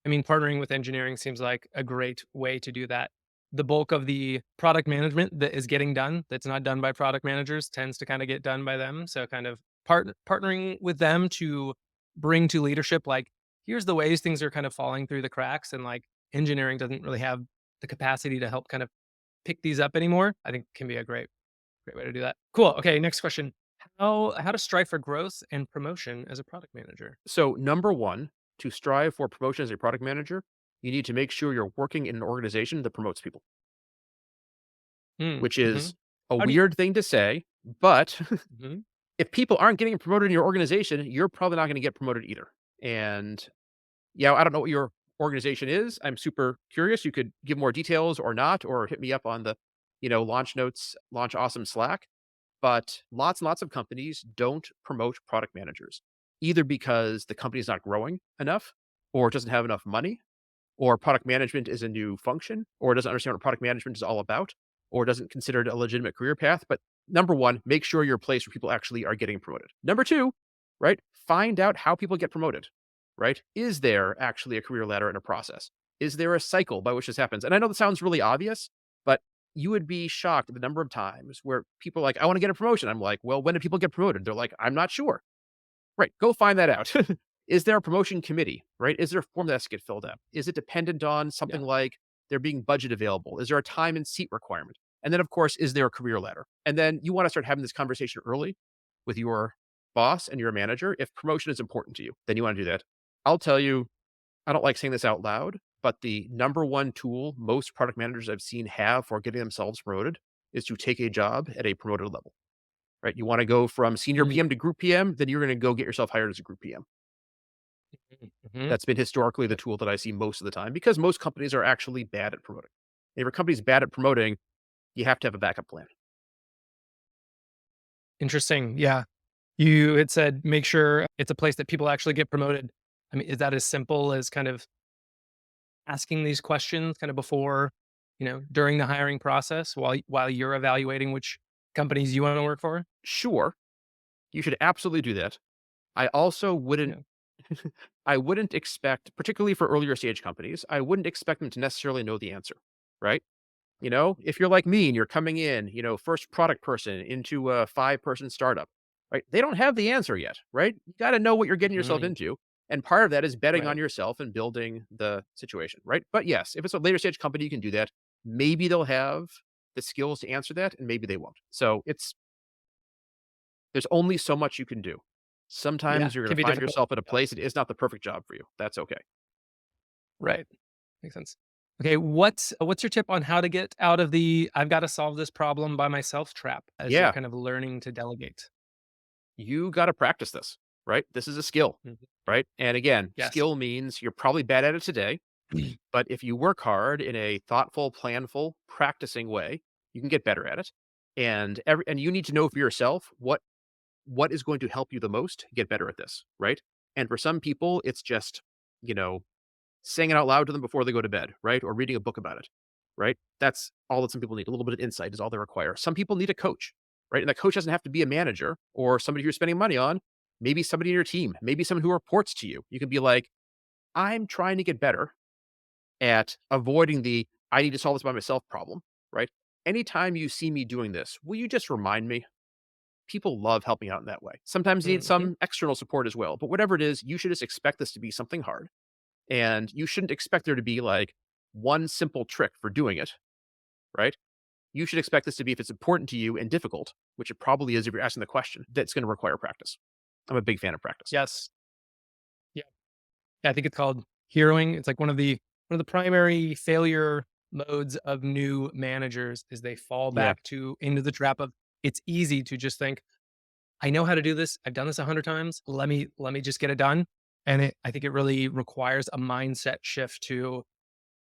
I mean, partnering with engineering seems like a great way to do that. The bulk of the product management that is getting done, that's not done by product managers, tends to kind of get done by them. So, kind of partnering with them to bring to leadership, like, here's the ways things are kind of falling through the cracks, and like engineering doesn't really have the capacity to help kind of pick these up anymore. I think can be a great way to do that. Cool. Okay, next question. How to strive for growth and promotion as a product manager? So, number one, to strive for promotion as a product manager, you need to make sure you're working in an organization that promotes people, Mm, which mhm. is a How do you weird thing to say. But mhm, if people aren't getting promoted in your organization, you're probably not going to get promoted either. And yeah, I don't know what your organization is. I'm super curious. You could give more details or not, or hit me up on the, launch notes, launch awesome Slack. But lots and lots of companies don't promote product managers, either because the company's not growing enough, or it doesn't have enough money, or product management is a new function, or doesn't understand what product management is all about, or doesn't consider it a legitimate career path. But number one, make sure you're a place where people actually are getting promoted. Number two, right? Find out how people get promoted, right? Is there actually a career ladder and a process? Is there a cycle by which this happens? And I know that sounds really obvious, but you would be shocked at the number of times where people are like, I want to get a promotion. I'm like, well, when do people get promoted? They're like, I'm not sure. Right, go find that out. Is there a promotion committee, right? Is there a form that has to get filled out? Is it dependent on yeah. something like there being budget available? Is there a time and seat requirement? And then, of course, is there a career ladder? And then you want to start having this conversation early with your boss and your manager. If promotion is important to you, then you want to do that. I'll tell you, I don't like saying this out loud, but the number one tool most product managers I've seen have for getting themselves promoted is to take a job at a promoted level, right? You want to go from senior Mm, PM to group PM, then you're going to go get yourself hired as a group PM. mhm, mhm. That's been historically the Yep. tool that I see most of the time because most companies are actually bad at promoting. If your company's bad at promoting, you have to have a backup plan. Interesting. Yeah. You had said make sure it's a place that people actually get promoted. I mean, is that as simple as kind of asking these questions kind of before, during the hiring process while you're evaluating which companies you want to work for? Sure, you should absolutely do that. I also wouldn't Yeah. I wouldn't expect, particularly for earlier stage companies, I wouldn't expect them to necessarily know the answer, right? If you're like me and you're coming in, first product person into a 5-person startup, right? They don't have the answer yet, right? You got to know what you're getting yourself Mhm. into. And part of that is betting on Right. yourself and building the situation, right? But yes, if it's a later stage company, you can do that. Maybe they'll have the skills to answer that, and maybe they won't. So there's only so much you can do. Yeah. Sometimes you're going Can to be find difficult. yourself at a Yeah. place that is not the perfect job for you. That's okay. Right. Makes sense. Okay, what's your tip on how to get out of the "I've got to solve this problem by myself" trap as you're Yeah, kind of learning to delegate? you got to practice this, right? This is a skill, Mhm. right? And again, Yes. skill means you're probably bad at it today, but if you work hard in a thoughtful, planful, practicing way, you can get better at it. And you need to know for yourself what is going to help you the most get better at this, right? And for some people, it's just, you know, saying it out loud to them before they go to bed, right? Or reading a book about it, right? That's all that some people need. A little bit of insight is all they require. Some people need a coach, right? And that coach doesn't have to be a manager or somebody you're spending money on. Maybe somebody in your team, maybe someone who reports to you. You can be like, I'm trying to get better at avoiding the I need to solve this by myself problem, right? Anytime you see me doing this, will you just remind me? People love helping out in that way. Sometimes you need Mhm. some external support as well. But whatever it is, you should just expect this to be something hard. And you shouldn't expect there to be like one simple trick for doing it, right? You should expect this to be, if it's important to you and difficult, which it probably is if you're asking the question, that's going to require practice. I'm a big fan of practice. Yes. Yeah. Yeah, I think it's called heroing. It's like one of the primary failure modes of new managers is they fall Yeah. back to into the trap of it's easy to just think, I know how to do this. I've done this 100 times. Let me just get it done. And I think it really requires a mindset shift to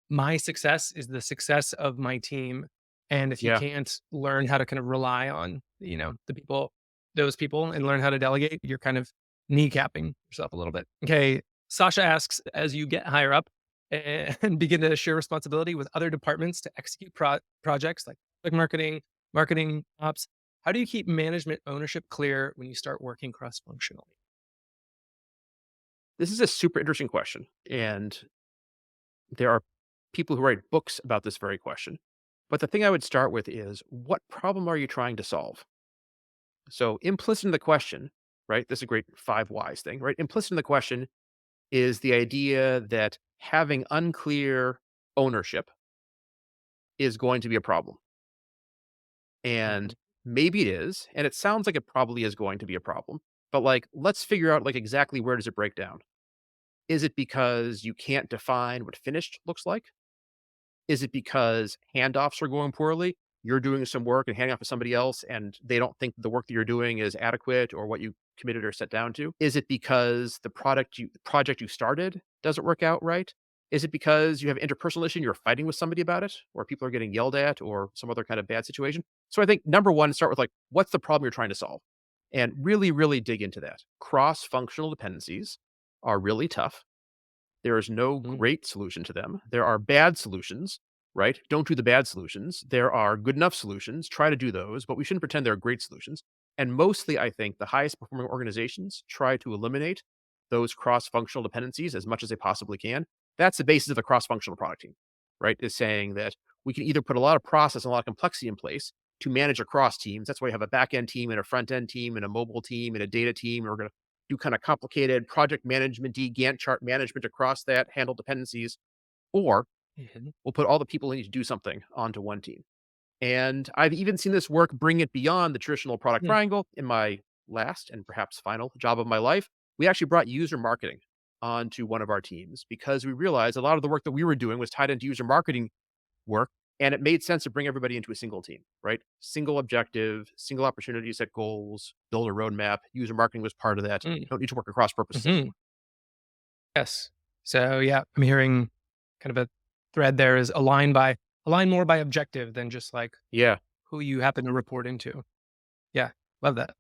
my success is the success of my team. And if you Yeah. can't learn how to kind of rely on, those people and learn how to delegate, you're kind of kneecapping yourself a little bit. Okay. Sasha asks, as you get higher up and begin to share responsibility with other departments to execute projects like marketing ops, how do you keep management ownership clear when you start working cross functionally? This is a super interesting question. And there are people who write books about this very question. But the thing I would start with is what problem are you trying to solve? So, implicit in the question, right? This is a great five whys thing, right? Implicit in the question is the idea that having unclear ownership is going to be a problem. Mhm. And maybe it is. And it sounds like it probably is going to be a problem. But like, let's figure out like exactly where does it break down? Is it because you can't define what finished looks like? Is it because handoffs are going poorly? You're doing some work and handing off to somebody else, and they don't think the work that you're doing is adequate or what you committed or set down to? Is it because the project you started doesn't work out right? Is it because you have interpersonal issue and you're fighting with somebody about it, or people are getting yelled at, or some other kind of bad situation? So I think number one, start with like, what's the problem you're trying to solve? And really, really dig into that. Cross functional dependencies are really tough. There is no Mhm. great solution to them. There are bad solutions, right? Don't do the bad solutions. There are good enough solutions. Try to do those, but we shouldn't pretend they're great solutions. And mostly, I think the highest performing organizations try to eliminate those cross functional dependencies as much as they possibly can. That's the basis of a cross functional product team, right? Is saying that we can either put a lot of process and a lot of complexity in place to manage across teams. That's why you have a back end team and a front end team and a mobile team and a data team. And we're going to do kind of complicated project management, Gantt chart management across that, handle dependencies, or Mhm. we'll put all the people who need to do something onto one team. And I've even seen this work bring it beyond the traditional product Mm. triangle. In my last and perhaps final job of my life, we actually brought user marketing onto one of our teams because we realized a lot of the work that we were doing was tied into user marketing work. And it made sense to bring everybody into a single team, right? Single objective, single opportunity to set goals, build a roadmap. User marketing was part of that. Mm. Don't need to work across purposes Mhm. anymore. Yes. So yeah, I'm hearing kind of a thread there is align more by objective than just like Yeah. who you happen to report into. Yeah, love that.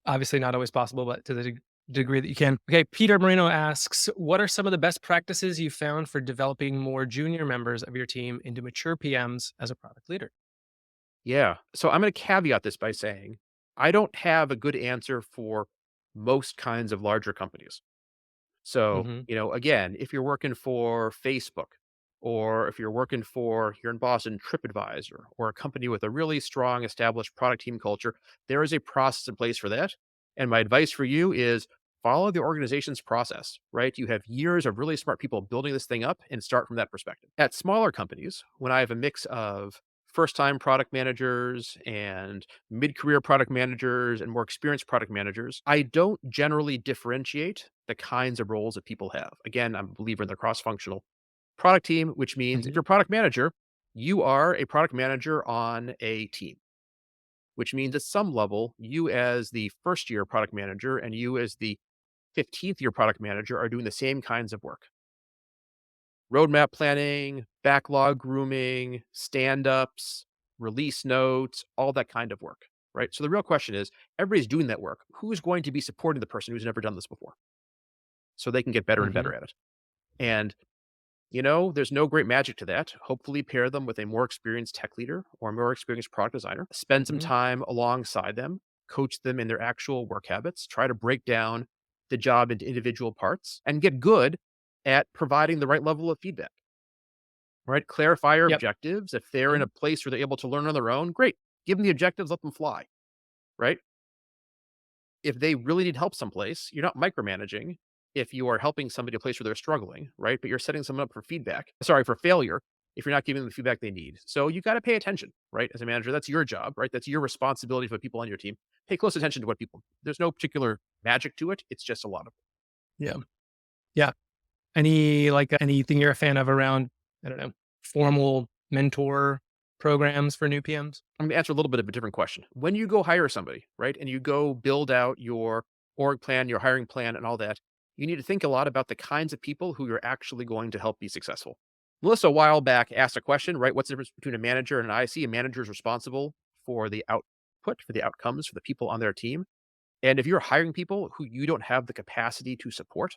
Obviously not always possible, but to the degree that you can. Okay, Peter Moreno asks, what are some of the best practices you found for developing more junior members of your team into mature PMs as a product leader? Yeah. So I'm going to caveat this by saying I don't have a good answer for most kinds of larger companies. So, Mhm. again, if you're working for Facebook or if you're working for here in Boston, TripAdvisor or a company with a really strong established product team culture, there is a process in place for that. And my advice for you is follow the organization's process, right? You have years of really smart people building this thing up and start from that perspective. At smaller companies, when I have a mix of first time product managers and mid career product managers and more experienced product managers, I don't generally differentiate the kinds of roles that people have. Again, I'm a believer in the cross functional product team, which means if Mhm. you're a product manager, you are a product manager on a team, which means at some level, you as the first year product manager and you as the 15th year product manager are doing the same kinds of work: roadmap planning, backlog grooming, stand ups, release notes, all that kind of work. Right. So the real question is everybody's doing that work. Who's going to be supporting the person who's never done this before so they can get better and better Mhm. at it? And there's no great magic to that. Hopefully, pair them with a more experienced tech leader or a more experienced product designer. Spend some Mhm. time alongside them, coach them in their actual work habits, try to break down the job into individual parts, and get good at providing the right level of feedback. Right? Clarify your Yep. objectives. If they're in a Mhm. place where they're able to learn on their own, great. Give them the objectives, let them fly. Right? If they really need help someplace, you're not micromanaging if you are helping somebody a place where they're struggling, right? But you're setting someone up for for failure if you're not giving them the feedback they need. So you got to pay attention, right? As a manager, that's your job, right? That's your responsibility for the people on your team. Pay close attention to what people, there's no particular magic to it. It's just a lot of, Yeah. Yeah. Anything you're a fan of around, I don't know, formal mentor? programs for new PMs? I'm gonna answer a little bit of a different question. When you go hire somebody, right, and you go build out your org plan, your hiring plan, and all that, you need to think a lot about the kinds of people who you're actually going to help be successful. Melissa, a while back, asked a question, right? What's the difference between a manager and an IC? A manager is responsible for the output, for the outcomes, for the people on their team. And if you're hiring people who you don't have the capacity to support,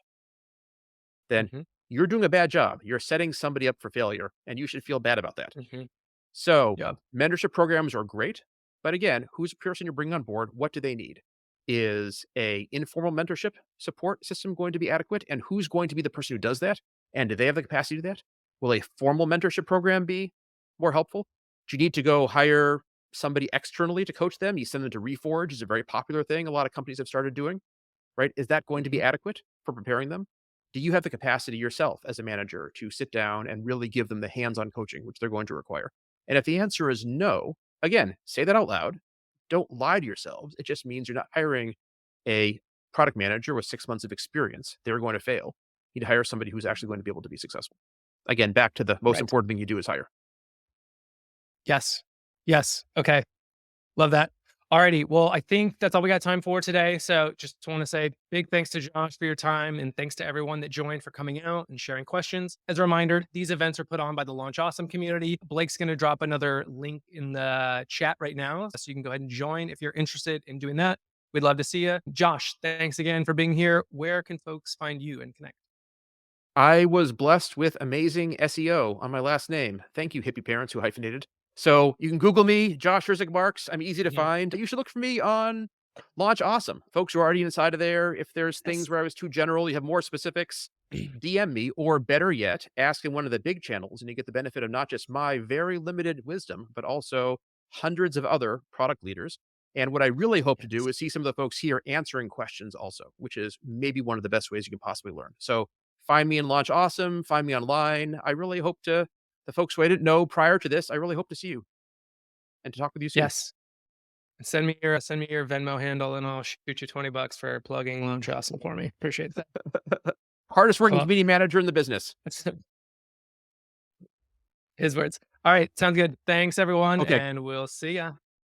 then Hmm. you're doing a bad job. You're setting somebody up for failure, and you should feel bad about that. Hmm. So, Yep. mentorship programs are great, but again, who's the person you're bringing on board? What do they need? Is a informal mentorship support system going to be adequate? And who's going to be the person who does that? And do they have the capacity to do that? Will a formal mentorship program be more helpful? Do you need to go hire somebody externally to coach them? You send them to Reforge is a very popular thing a lot of companies have started doing, right? Is that going to Hmm. be adequate for preparing them? Do you have the capacity yourself as a manager to sit down and really give them the hands-on coaching, which they're going to require? And if the answer is no, again, say that out loud. Don't lie to yourselves. It just means you're not hiring a product manager with 6 months of experience. They're going to fail. You need to hire somebody who's actually going to be able to be successful. Again, back to the most Right. important thing you do is hire. Yes. Yes. Okay. Love that. Alrighty. Well, I think that's all we got time for today. So just want to say big thanks to Josh for your time and thanks to everyone that joined for coming out and sharing questions. As a reminder, these events are put on by the Launch Awesome community. Blake's going to drop another link in the chat right now. So you can go ahead and join if you're interested in doing that. We'd love to see you. Josh, thanks again for being here. Where can folks find you and connect? I was blessed with amazing SEO on my last name. Thank you, hippie parents who hyphenated. So you can Google me, Josh Herzig Marks. I'm easy to Mhm. find. You should look for me on Launch Awesome. Folks who are already inside of there. If there's things Yes. where I was too general, you have more specifics, DM me, or better yet, ask in one of the big channels, and you get the benefit of not just my very limited wisdom, but also hundreds of other product leaders. And what I really hope to do Yes. is see some of the folks here answering questions also, which is maybe one of the best ways you can possibly learn. So find me in Launch Awesome, find me online. I really hope to, the folks who I didn't know prior to this, I really hope to see you and to talk with you soon. Yes. Send me your Venmo handle and I'll shoot you $20 for plugging Launch Awesome for me. Appreciate that. Hardest working Well, community manager in the business. that's his words. All right, sounds good. Thanks everyone, Okay. and we'll see ya.